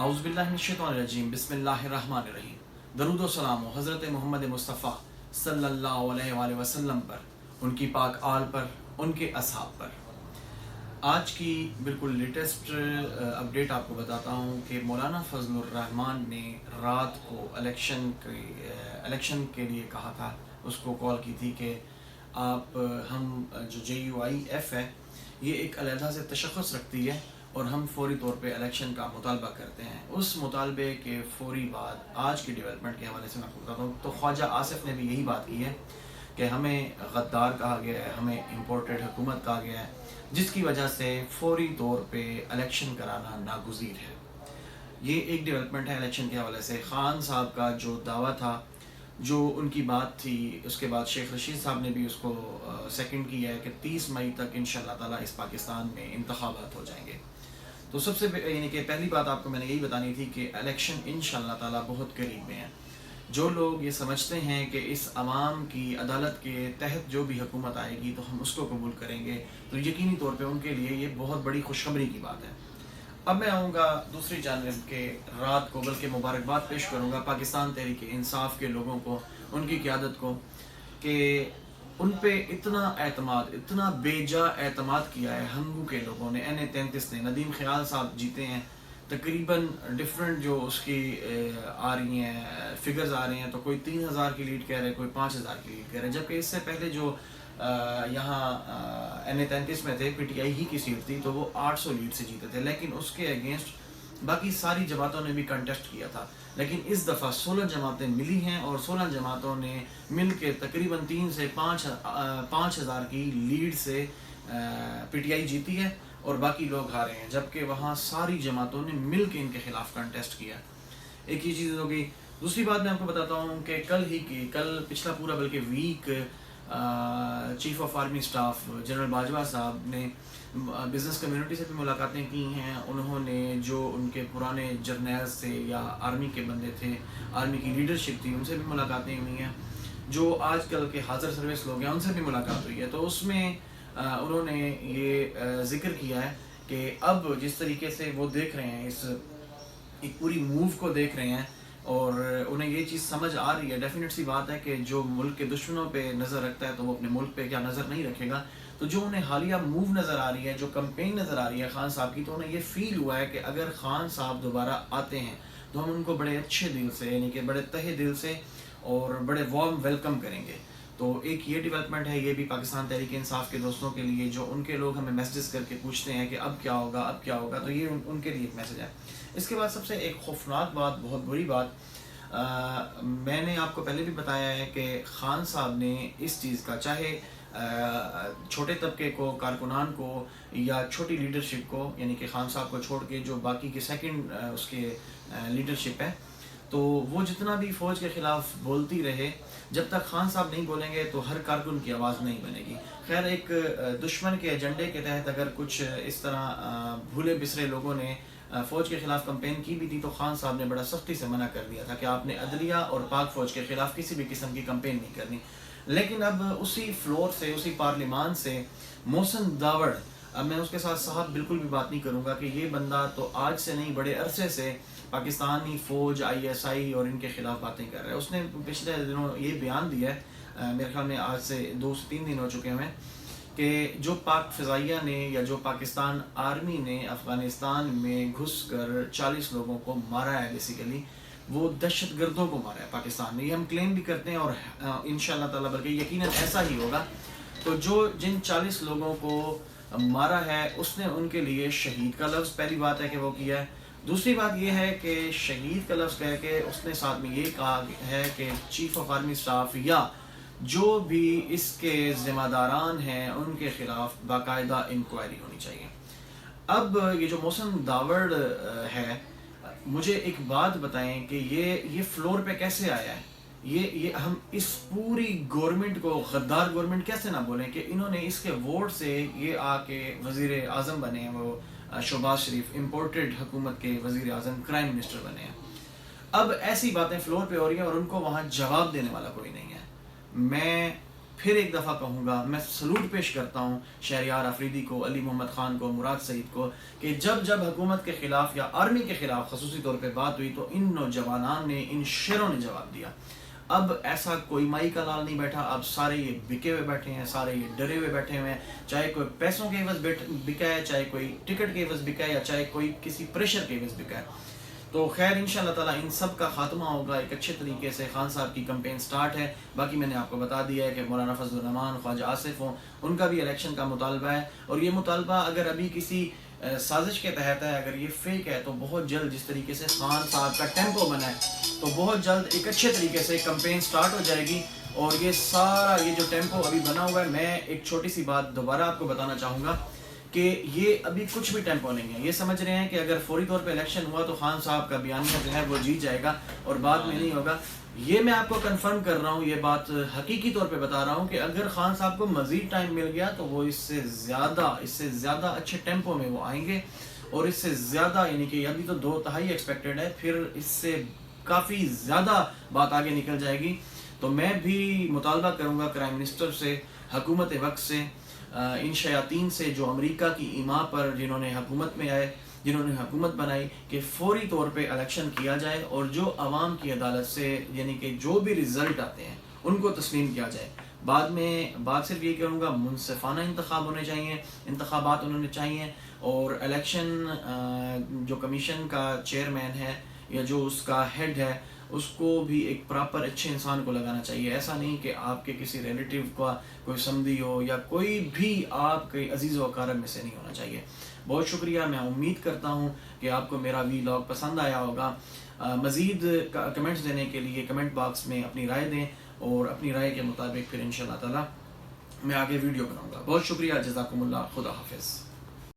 औज़ुबिल्लाहिमिनश्शैतानिर्रजीम बिस्मिल्लाहिर्रहमानिर्रहीम। दरूद व सलाम हज़रत मोहम्मद मुस्तफ़ा सल्लल्लाहु अलैहि वसल्लम पर, उनकी पाक आल पर, उनके असहाब पर। आज की बिल्कुल लेटेस्ट अपडेट आपको बताता हूँ कि मौलाना फजलुर रहमान ने रात को इलेक्शन के लिए कहा था, उसको कॉल की थी कि आप हम जो JUIF है ये एक अलहदा से तशख़्ख़ुस रखती है और हम फौरी तौर पे इलेक्शन का मुतालबा करते हैं। उस मुतालबे के फौरी बाद आज की डेवलपमेंट के हवाले से मैं आपको बताता हूँ तो ख्वाजा आसिफ ने भी यही बात की है कि हमें गद्दार कहा गया है, हमें इम्पोर्टेड हुकूमत कहा गया है, जिसकी वजह से फौरी तौर पे इलेक्शन कराना नागुज़ीर है। ये एक डेवलपमेंट है इलेक्शन के हवाले से। ख़ान साहब का जो दावा था, जो उनकी बात थी, उसके बाद शेख रशीद साहब ने भी उसको सेकंड किया है कि 30 मई तक इंशाअल्लाह ताला इस पाकिस्तान में इंतखाबात हो जाएंगे। तो सबसे यानी कि पहली बात आपको मैंने यही बतानी थी कि इलेक्शन इंशाअल्लाह ताला बहुत करीब में है। जो लोग ये समझते हैं कि इस अवाम की अदालत के तहत जो भी हुकूमत आएगी तो हम उसको कबूल करेंगे, तो यकीनी तौर पे उनके लिए ये बहुत बड़ी खुशखबरी की बात है। अब मैं आऊँगा दूसरी जानिब के रात को, बल्कि मुबारकबाद पेश करूँगा पाकिस्तान तहरीक इंसाफ के लोगों को, उनकी क़यादत को, कि उन पे इतना एतमाद, इतना बेजा एतमाद किया है हंगू के लोगों ने। NA-33 ने, नदीम ख़याल साहब जीते हैं, तकरीबन डिफरेंट जो उसकी आ रही हैं फिगर्स आ रहे हैं, तो कोई 3000 की लीड कह रहे हैं, कोई 5000 की लीड कह रहे हैं, जबकि इससे पहले जो यहाँ NA-33 में थे, PTI ही की सीट थी, तो वो 800 लीड से जीते थे। लेकिन उसके अगेंस्ट बाकी सारी जमातों ने भी कंटेस्ट किया था, लेकिन इस दफ़ा 16 जमातें मिली हैं और 16 जमातों ने मिल के तकरीबन 3 से 5,000 की लीड से PTI जीती है और बाकी लोग हारे हैं, जबकि वहाँ सारी जमातों ने मिल के इनके ख़िलाफ़ कंटेस्ट किया। एक ही चीज़ हो गई। दूसरी बात मैं आपको बताता हूँ कि कल पिछला पूरा बल्कि week chief of army staff general Bajwa साहब ने बिज़नेस कम्युनिटी से भी मुलाकातें की हैं। उन्होंने जो उनके पुराने जर्नल्स थे या आर्मी के बंदे थे, आर्मी की लीडरशिप थी, उनसे भी मुलाकातें हुई हैं। जो आजकल के हाज़र सर्विस लोग हैं उनसे भी मुलाकात हुई है। तो उसमें उन्होंने ये ज़िक्र किया है कि अब जिस तरीके से वो देख रहे हैं, इस एक पूरी मूव को देख रहे हैं और उन्हें ये चीज़ समझ आ रही है, डेफिनेट सी बात है कि जो मुल्क के दुश्मनों पे नज़र रखता है तो वो अपने मुल्क पे क्या नज़र नहीं रखेगा। तो जो उन्हें हालिया मूव नज़र आ रही है, जो कैंपेन नज़र आ रही है ख़ान साहब की, तो उन्हें ये फ़ील हुआ है कि अगर ख़ान साहब दोबारा आते हैं तो हम उनको बड़े अच्छे दिल से, यानी कि बड़े तहे दिल से और बड़े वार्म वेलकम करेंगे। तो एक ये डेवलपमेंट है, ये भी पाकिस्तान तहरीक इंसाफ के दोस्तों के लिए, जो उनके लोग हमें मैसेज करके पूछते हैं कि अब क्या होगा, अब क्या होगा, तो ये उनके लिए एक मैसेज है। इसके बाद सबसे एक खौफनाक बात, बहुत बुरी बात, मैंने आपको पहले भी बताया है कि ख़ान साहब ने इस चीज़ का, चाहे छोटे तबके को, कारकुनान को या छोटी लीडरशिप को, यानी कि ख़ान साहब को छोड़ के जो बाकी के सेकंड उसके लीडरशिप है, तो वो जितना भी फ़ौज के ख़िलाफ़ बोलती रहे, जब तक ख़ान साहब नहीं बोलेंगे तो हर कारकुन की आवाज़ नहीं बनेगी। खैर, एक दुश्मन के एजेंडे के तहत अगर कुछ इस तरह भूले बिसरे लोगों ने फ़ौज के ख़िलाफ़ कैंपेन की भी थी, तो ख़ान साहब ने बड़ा सख्ती से मना कर दिया था कि आपने अदलिया और पाक फ़ौज के ख़िलाफ़ किसी भी किस्म की कैंपेन नहीं करनी। लेकिन अब उसी फ्लोर से, उसी पार्लिमान से मोहसिन दावड़, अब मैं उसके साथ साहब बिल्कुल भी बात नहीं करूँगा कि ये बंदा तो आज से नहीं, बड़े अरसे से पाकिस्तानी फ़ौज, ISI और इनके ख़िलाफ़ बातें कर रहा है। उसने पिछले दिनों ये बयान दिया है, मेरे ख्याल में आज से 2 से 3 दिन हो चुके हैं, कि जो पाक फ़िज़ाइया ने या जो पाकिस्तान आर्मी ने अफ़गानिस्तान में घुसकर 40 लोगों को मारा है, बेसिकली वो दहशतगर्दों को मारा है पाकिस्तान ने। ये हम क्लेम भी करते हैं और इंशाअल्लाह ताला बल्कि यकीनन ऐसा ही होगा। तो जिन 40 लोगों को मारा है, उसने उनके लिए शहीद का लफ्ज़, पहली बात है कि वो किया है। दूसरी बात यह है कि शहीद का लफ्ज़ कह के उसने साथ में ये कहा है कि चीफ ऑफ आर्मी स्टाफ या जो भी इसके ज़िम्मेदारान हैं उनके ख़िलाफ़ बाकायदा इंक्वायरी होनी चाहिए। अब ये जो मोहसिन दावड़ है, मुझे एक बात बताएं कि ये फ्लोर पे कैसे आया है? ये हम इस पूरी गवर्नमेंट को गद्दार गवर्नमेंट कैसे ना बोलें कि इन्होंने इसके वोट से ये आके वज़ीर आज़म बने हैं, वो शहबाज शरीफ, इम्पोर्टेड हुकूमत के वज़ीर आज़म, प्राइम मिनिस्टर बने हैं। अब ऐसी बातें फ्लोर पे हो रही हैं और उनको वहाँ जवाब देने वाला कोई नहीं है। मैं پھر ایک دفعہ کہوں گا، میں سلوٹ پیش کرتا ہوں شہریار آفریدی کو، علی محمد خان کو، مراد سعید کو، کہ جب جب حکومت کے خلاف یا آرمی کے خلاف خصوصی طور پہ بات ہوئی تو ان نوجوانان نے، ان شیروں نے جواب دیا۔ اب ایسا کوئی مائی کا لال نہیں بیٹھا، اب سارے یہ بکے ہوئے بیٹھے ہیں، سارے یہ ڈرے ہوئے بیٹھے ہوئے ہیں، چاہے کوئی پیسوں کے عوض بکا ہے، چاہے کوئی ٹکٹ کے عوض بکا ہے، یا چاہے کوئی کسی پریشر کے عوض بکا ہے۔ تو خیر انشاءاللہ تعالیٰ ان سب کا خاتمہ ہوگا ایک اچھے طریقے سے۔ خان صاحب کی کمپین سٹارٹ ہے، باقی میں نے آپ کو بتا دیا ہے کہ مولانا فضل الرحمان، خواجہ آصف ہوں، ان کا بھی الیکشن کا مطالبہ ہے، اور یہ مطالبہ اگر ابھی کسی سازش کے تحت ہے، اگر یہ فیک ہے، تو بہت جلد جس طریقے سے خان صاحب کا ٹیمپو بنا ہے تو بہت جلد ایک اچھے طریقے سے کمپین سٹارٹ ہو جائے گی۔ اور یہ سارا یہ جو ٹیمپو ابھی بنا ہوا ہے، میں ایک چھوٹی سی بات دوبارہ آپ کو بتانا چاہوں گا کہ یہ ابھی کچھ بھی ٹیمپو نہیں ہے۔ یہ سمجھ رہے ہیں کہ اگر فوری طور پہ الیکشن ہوا تو خان صاحب کا بیانیہ جو ہے وہ جیت جائے گا اور بعد میں نہیں ہوگا۔ یہ میں آپ کو کنفرم کر رہا ہوں، یہ بات حقیقی طور پہ بتا رہا ہوں کہ اگر خان صاحب کو مزید ٹائم مل گیا تو وہ اس سے زیادہ اچھے ٹیمپو میں وہ آئیں گے، اور اس سے زیادہ، یعنی کہ ابھی تو 2/3 ایکسپیکٹڈ ہے، پھر اس سے کافی زیادہ بات آگے نکل جائے گی۔ تو میں بھی مطالبہ کروں گا کرائم منسٹر سے، حکومت وقت سے، ان شیاطین سے جو امریکہ کی ایما پر جنہوں نے حکومت میں آئے، جنہوں نے حکومت بنائی، کہ فوری طور پہ الیکشن کیا جائے اور جو عوام کی عدالت سے، یعنی کہ جو بھی رزلٹ آتے ہیں ان کو تسلیم کیا جائے۔ بعد میں بات صرف یہ کروں گا، منصفانہ انتخاب ہونے چاہیے، انتخابات انہوں نے چاہیے، اور الیکشن جو کمیشن کا چیئرمین ہے یا جو اس کا ہیڈ ہے، اس کو بھی ایک پراپر اچھے انسان کو لگانا چاہیے۔ ایسا نہیں کہ آپ کے کسی ریلیٹیو کا کوئی سمدھی ہو یا کوئی بھی آپ کے عزیز و اقارب میں سے نہیں ہونا چاہیے۔ بہت شکریہ، میں امید کرتا ہوں کہ آپ کو میرا ویلاگ پسند آیا ہوگا۔ مزید کمنٹس دینے کے لیے کمنٹ باکس میں اپنی رائے دیں، اور اپنی رائے کے مطابق پھر انشاءاللہ تعالی میں آگے ویڈیو بناؤں گا۔ بہت شکریہ، جزاکم اللہ، خدا حافظ۔